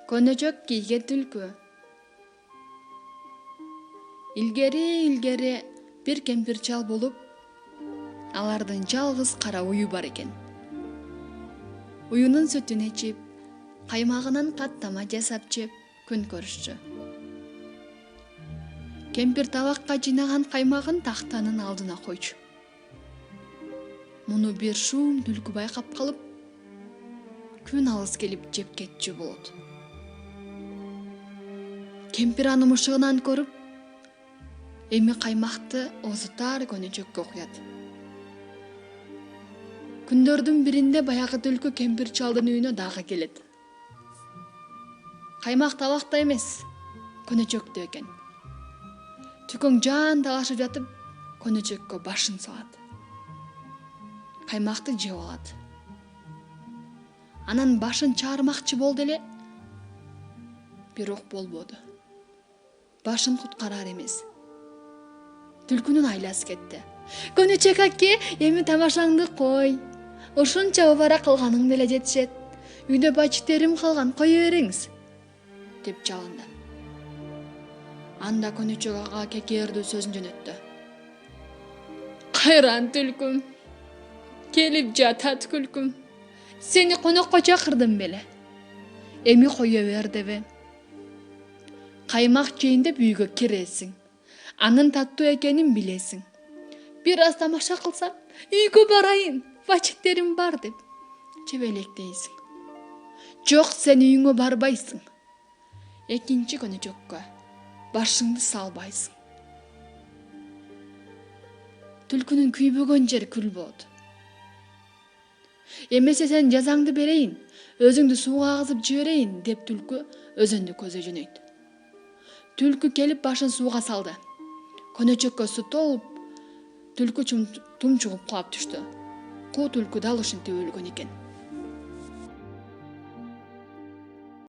Көнөчөк кийген түлкү. Илгери бир кемпир чал болуп, алардын жалгыз кара уyu бар экен. Уюнун сүтүн ичип, каймагынан каттама жасап жеп күн көрүшчү. Кемпир табакка жыйнаган каймагын тактанын алдына койчу. Муну бир шум түлкү байкап калып, күн алыс келип жеп кетчү болот. Кемпир аны мышыгынан көрүп, эми каймакты озутар көнөчөккө куят. Күндөрдүн биринде баягы түлкү кемпир чалдын үйүнө дагы келет. Каймак табакта эмес, көнөчөктө экен. Түкөң жан талашып жатып, көнөчөккө башын салат. Каймакты жеп алат. Анан башын чаармакчы болду эле, бирок болбоду. Башын куткарар эмес. Түлкүнүн айласы кетти. Көнөчөк аке, эми тамашаңды кой. Ошончо убара кылганың деле жетишет. Үйдө бачиктерим калган, кое бериңиз, деп жалынды. Анда көнөчөк ага кекердүү сөзүн жөнөттү. Кайран түлкүм, келип жатат күлкүм. Сени конокко чакырдым беле. Эми кое бер дебе. Каймак жейин деп үйгө киресиң. Анын таттуу экенин билесиң. Бир аз тамаша кылсам, үйгө барайын, бачиктерим бар деп чебелектейсиң. Жок, сен үйүңө барбайсың. Экинчи көнөчөккө башыңды салбайсың. Түлкүнүн күйбөгөн жери күл болот. Эмесе сен жазаңды берейин, өзүңдү сууга агызып жиберейин, деп түлкү өзөндү көзөй жөнөйт. Түлкү келип башын сууга салды. Көнөчөккө суу толуп, түлкү тумчугуп кулап түштү. Куу түлкү дал ушинтип өлгөн экен.